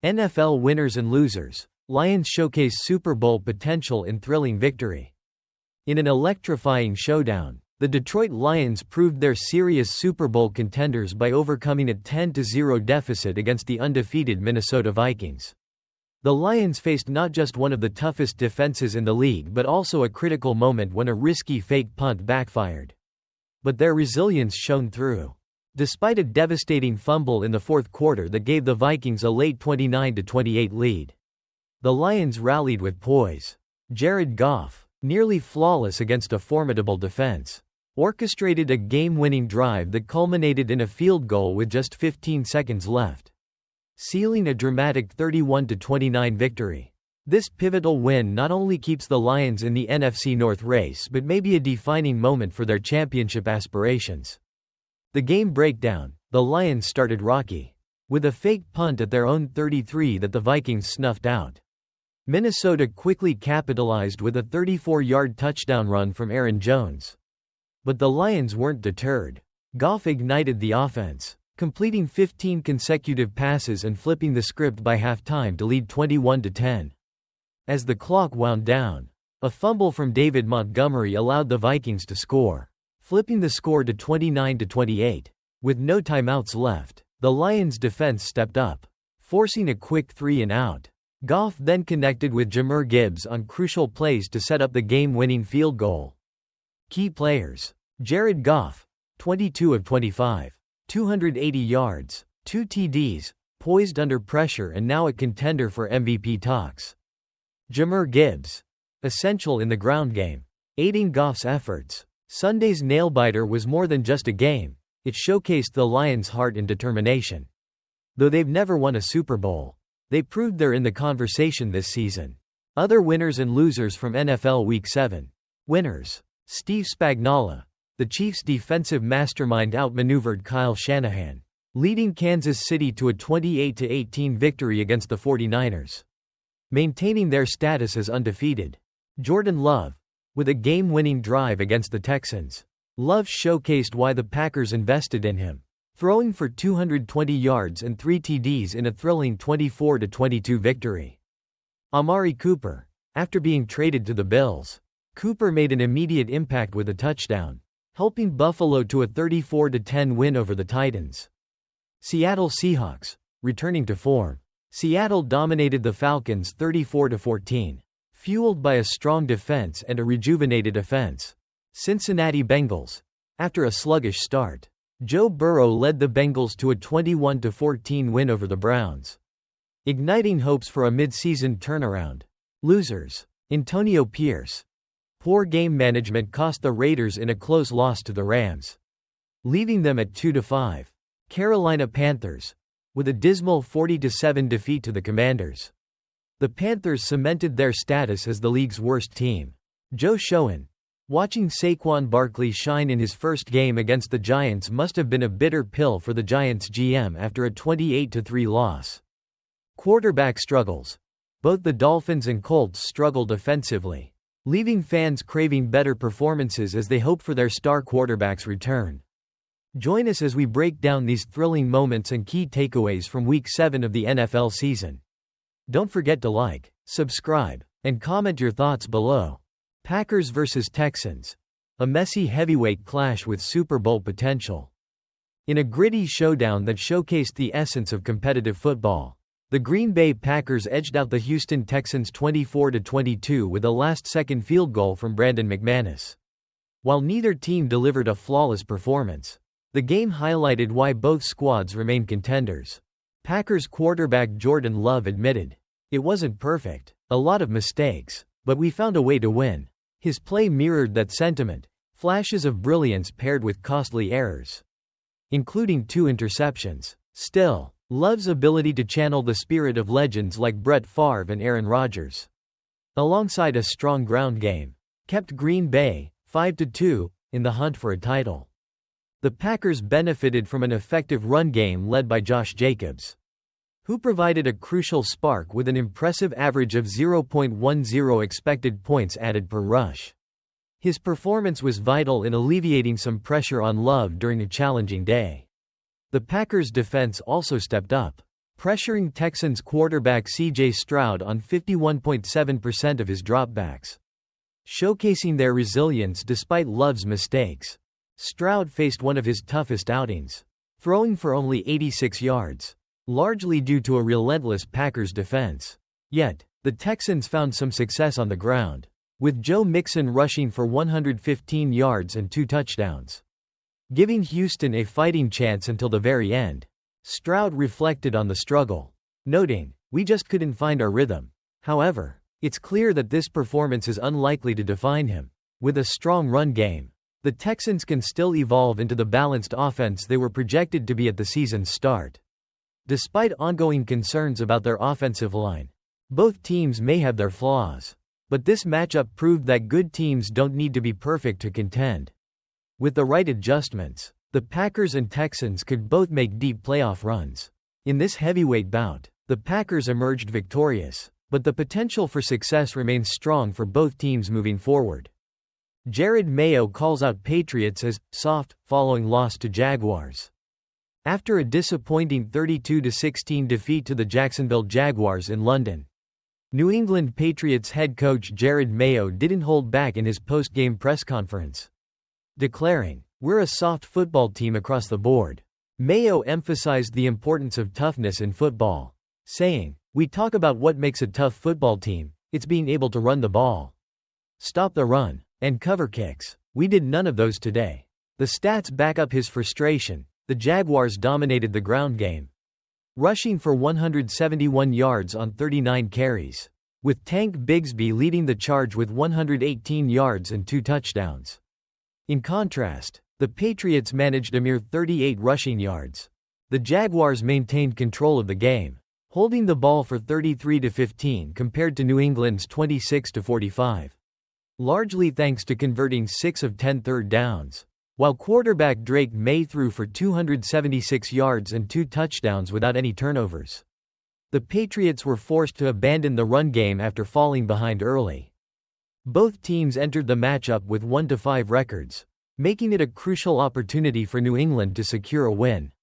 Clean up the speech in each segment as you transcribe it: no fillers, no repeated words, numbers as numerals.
NFL winners and losers. Lions showcase Super Bowl potential in thrilling victory. In an electrifying showdown, the Detroit Lions proved they're serious Super Bowl contenders by overcoming a 10-0 deficit against the undefeated Minnesota Vikings. The Lions faced not just one of the toughest defenses in the league but also a critical moment when a risky fake punt backfired. But their resilience shone through. Despite a devastating fumble in the fourth quarter that gave the Vikings a late 29-28 lead, the Lions rallied with poise. Jared Goff, nearly flawless against a formidable defense, orchestrated a game-winning drive that culminated in a field goal with just 15 seconds left, sealing a dramatic 31-29 victory. This pivotal win not only keeps the Lions in the NFC North race but may be a defining moment for their championship aspirations. The game breakdown: the Lions started rocky, with a fake punt at their own 33 that the Vikings snuffed out. Minnesota quickly capitalized with a 34-yard touchdown run from Aaron Jones. But the Lions weren't deterred. Goff ignited the offense, completing 15 consecutive passes and flipping the script by halftime to lead 21-10. As the clock wound down, a fumble from David Montgomery allowed the Vikings to score, flipping the score to 29-28. With no timeouts left, the Lions' defense stepped up, forcing a quick 3-and-out. Goff then connected with Jahmyr Gibbs on crucial plays to set up the game-winning field goal. Key players: Jared Goff, 22 of 25, 280 yards, 2 TDs, poised under pressure and now a contender for MVP talks. Jahmyr Gibbs, essential in the ground game, aiding Goff's efforts. Sunday's nail-biter was more than just a game, it showcased the Lions' heart and determination. Though they've never won a Super Bowl, they proved they're in the conversation this season. Other winners and losers from NFL Week 7. Winners: Steve Spagnuolo. The Chiefs' defensive mastermind outmaneuvered Kyle Shanahan, leading Kansas City to a 28-18 victory against the 49ers, maintaining their status as undefeated. Jordan Love, with a game-winning drive against the Texans. Love showcased why the Packers invested in him, throwing for 220 yards and 3 TDs in a thrilling 24-22 victory. Amari Cooper. After being traded to the Bills, Cooper made an immediate impact with a touchdown, helping Buffalo to a 34-10 win over the Titans. Seattle Seahawks. Returning to form, Seattle dominated the Falcons 34-14, fueled by a strong defense and a rejuvenated offense. Cincinnati Bengals. After a sluggish start, Joe Burrow led the Bengals to a 21-14 win over the Browns, igniting hopes for a mid-season turnaround. Losers: Antonio Pierce. Poor game management cost the Raiders in a close loss to the Rams, leaving them at 2-5. Carolina Panthers. With a dismal 40-7 defeat to the Commanders, the Panthers cemented their status as the league's worst team. Joe Schoen. Watching Saquon Barkley shine in his first game against the Giants must have been a bitter pill for the Giants GM after a 28-3 loss. Quarterback struggles. Both the Dolphins and Colts struggled offensively, leaving fans craving better performances as they hope for their star quarterback's return. Join us as we break down these thrilling moments and key takeaways from Week 7 of the NFL season. Don't forget to like, subscribe, and comment your thoughts below. Packers vs. Texans. A messy heavyweight clash with Super Bowl potential. In a gritty showdown that showcased the essence of competitive football, the Green Bay Packers edged out the Houston Texans 24-22 with a last-second field goal from Brandon McManus. While neither team delivered a flawless performance, the game highlighted why both squads remain contenders. Packers quarterback Jordan Love admitted, "It wasn't perfect, a lot of mistakes, but we found a way to win." His play mirrored that sentiment, flashes of brilliance paired with costly errors, including 2 interceptions. Still, Love's ability to channel the spirit of legends like Brett Favre and Aaron Rodgers, alongside a strong ground game, kept Green Bay 5-2 in the hunt for a title. The Packers benefited from an effective run game led by Josh Jacobs, who provided a crucial spark with an impressive average of 0.10 expected points added per rush. His performance was vital in alleviating some pressure on Love during a challenging day. The Packers' defense also stepped up, pressuring Texans quarterback C.J. Stroud on 51.7% of his dropbacks. Showcasing their resilience despite Love's mistakes. Stroud faced one of his toughest outings, throwing for only 86 yards, largely due to a relentless Packers defense. Yet, the Texans found some success on the ground, with Joe Mixon rushing for 115 yards and 2 touchdowns, giving Houston a fighting chance until the very end. Stroud reflected on the struggle, noting, "We just couldn't find our rhythm." However, it's clear that this performance is unlikely to define him. With a strong run game, the Texans can still evolve into the balanced offense they were projected to be at the season's start. Despite ongoing concerns about their offensive line, both teams may have their flaws, but this matchup proved that good teams don't need to be perfect to contend. With the right adjustments, the Packers and Texans could both make deep playoff runs. In this heavyweight bout, the Packers emerged victorious, but the potential for success remains strong for both teams moving forward. Jared Mayo calls out Patriots as soft following loss to Jaguars. After a disappointing 32-16 defeat to the Jacksonville Jaguars in London, New England Patriots head coach Jared Mayo didn't hold back in his post-game press conference, declaring, "We're a soft football team across the board." Mayo emphasized the importance of toughness in football, saying, "We talk about what makes a tough football team, it's being able to run the ball, stop the run, and cover kicks. We did none of those today." The stats back up his frustration. The Jaguars dominated the ground game, rushing for 171 yards on 39 carries, with Tank Bigsby leading the charge with 118 yards and 2 touchdowns. In contrast, the Patriots managed a mere 38 rushing yards. The Jaguars maintained control of the game, holding the ball for 33-15 compared to New England's 26-45, largely thanks to converting 6 of 10 third downs, while quarterback Drake May threw for 276 yards and 2 touchdowns without any turnovers. The Patriots were forced to abandon the run game after falling behind early. Both teams entered the matchup with 1-5 records, making it a crucial opportunity for New England to secure a win.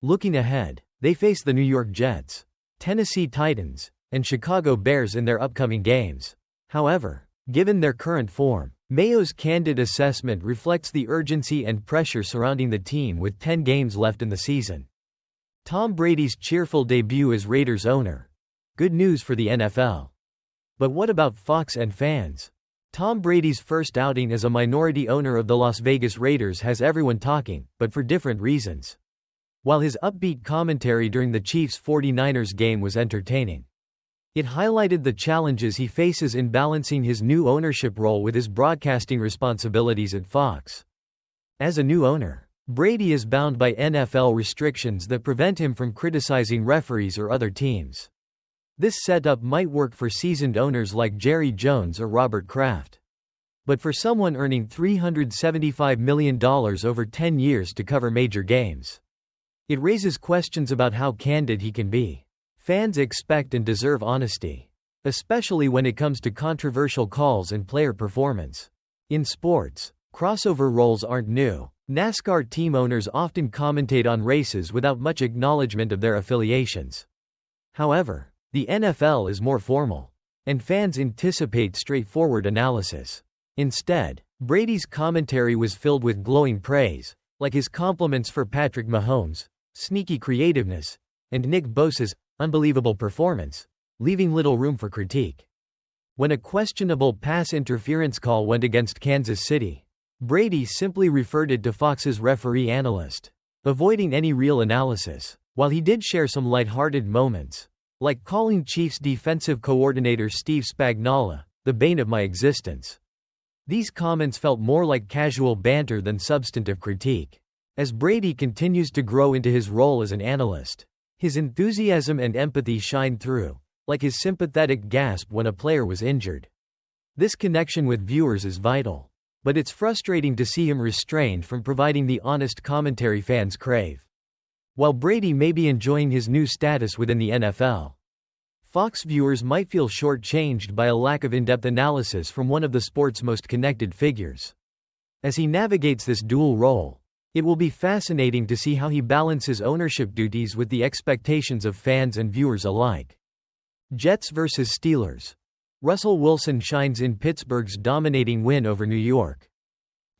Looking ahead, they face the New York Jets, Tennessee Titans, and Chicago Bears in their upcoming games. However, given their current form, Mayo's candid assessment reflects the urgency and pressure surrounding the team with 10 games left in the season. Tom Brady's cheerful debut as Raiders owner. Good news for the NFL. But what about Fox and fans? Tom Brady's first outing as a minority owner of the Las Vegas Raiders has everyone talking, but for different reasons. While his upbeat commentary during the Chiefs-49ers game was entertaining, it highlighted the challenges he faces in balancing his new ownership role with his broadcasting responsibilities at Fox. As a new owner, Brady is bound by NFL restrictions that prevent him from criticizing referees or other teams. This setup might work for seasoned owners like Jerry Jones or Robert Kraft. But for someone earning $375 million over 10 years to cover major games, it raises questions about how candid he can be. Fans expect and deserve honesty, especially when it comes to controversial calls and player performance. In sports, crossover roles aren't new. NASCAR team owners often commentate on races without much acknowledgement of their affiliations. However, the NFL is more formal, and fans anticipate straightforward analysis. Instead, Brady's commentary was filled with glowing praise, like his compliments for Patrick Mahomes' sneaky creativeness, and Nick Bosa's unbelievable performance, leaving little room for critique. When a questionable pass interference call went against Kansas City, Brady simply referred it to Fox's referee analyst, avoiding any real analysis. While he did share some lighthearted moments, like calling Chiefs defensive coordinator Steve Spagnuolo the bane of my existence, these comments felt more like casual banter than substantive critique. As Brady continues to grow into his role as an analyst, his enthusiasm and empathy shine through, like his sympathetic gasp when a player was injured. This connection with viewers is vital, but it's frustrating to see him restrained from providing the honest commentary fans crave. While Brady may be enjoying his new status within the NFL, Fox viewers might feel shortchanged by a lack of in-depth analysis from one of the sport's most connected figures. As he navigates this dual role, It will be fascinating to see how he balances ownership duties with the expectations of fans and viewers alike. Jets vs. Steelers. Russell Wilson shines in Pittsburgh's dominating win over New York.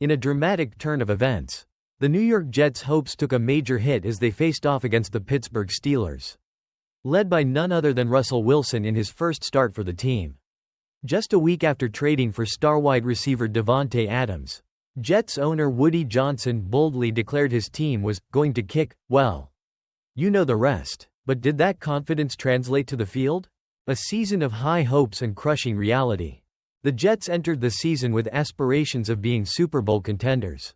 In a dramatic turn of events, the New York Jets' hopes took a major hit as they faced off against the Pittsburgh Steelers, led by none other than Russell Wilson in his first start for the team. Just a week after trading for star wide receiver Davante Adams, Jets owner Woody Johnson boldly declared his team was going to kick, well, you know the rest. But did that confidence translate to the field? A season of high hopes and crushing reality. The Jets entered the season with aspirations of being Super Bowl contenders,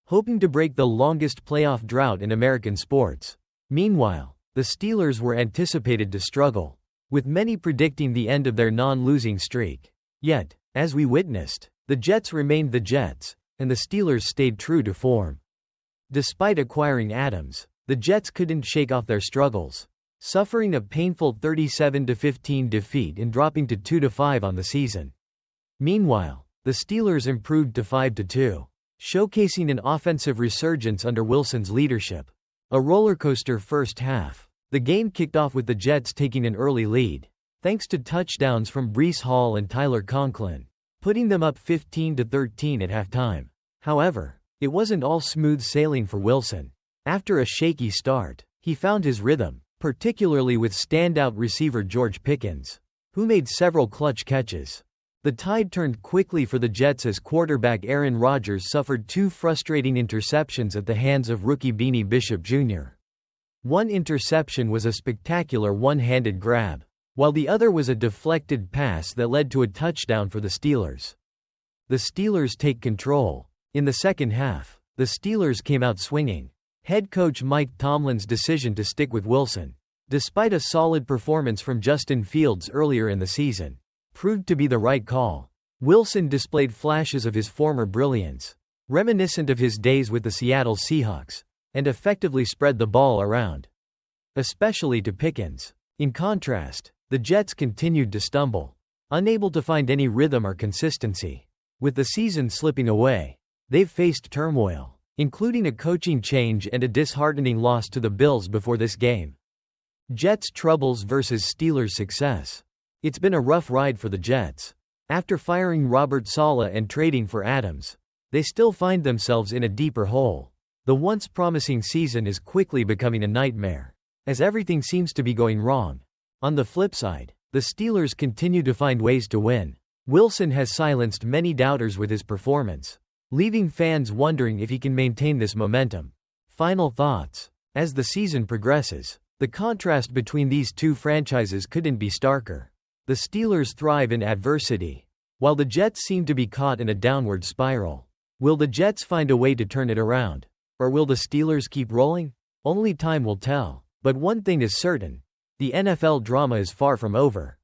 hoping to break the longest playoff drought in American sports. Meanwhile, the Steelers were anticipated to struggle, with many predicting the end of their non-losing streak. Yet, as we witnessed, the Jets remained the Jets, and the Steelers stayed true to form. Despite acquiring Adams, the Jets couldn't shake off their struggles, suffering a painful 37-15 defeat and dropping to 2-5 on the season. Meanwhile, the Steelers improved to 5-2, showcasing an offensive resurgence under Wilson's leadership. A rollercoaster first half. The game kicked off with the Jets taking an early lead, thanks to touchdowns from Breece Hall and Tyler Conklin, putting them up 15-13 at halftime. However, it wasn't all smooth sailing for Wilson. After a shaky start, he found his rhythm, particularly with standout receiver George Pickens, who made several clutch catches. The tide turned quickly for the Jets as quarterback Aaron Rodgers suffered 2 frustrating interceptions at the hands of rookie Beanie Bishop Jr. One interception was a spectacular one-handed grab, while the other was a deflected pass that led to a touchdown for the Steelers. The Steelers take control. In the second half, the Steelers came out swinging. Head coach Mike Tomlin's decision to stick with Wilson, despite a solid performance from Justin Fields earlier in the season, proved to be the right call. Wilson displayed flashes of his former brilliance, reminiscent of his days with the Seattle Seahawks, and effectively spread the ball around, especially to Pickens. In contrast, the Jets continued to stumble, unable to find any rhythm or consistency. With the season slipping away, they've faced turmoil, including a coaching change and a disheartening loss to the Bills before this game. Jets' troubles versus Steelers' success. It's been a rough ride for the Jets. After firing Robert Saleh and trading for Adams, they still find themselves in a deeper hole. The once promising season is quickly becoming a nightmare, as everything seems to be going wrong. On the flip side, the Steelers continue to find ways to win. Wilson has silenced many doubters with his performance, leaving fans wondering if he can maintain this momentum. Final thoughts. As the season progresses, the contrast between these two franchises couldn't be starker. The Steelers thrive in adversity, while the Jets seem to be caught in a downward spiral. Will the Jets find a way to turn it around? Or will the Steelers keep rolling? Only time will tell. But one thing is certain: the NFL drama is far from over.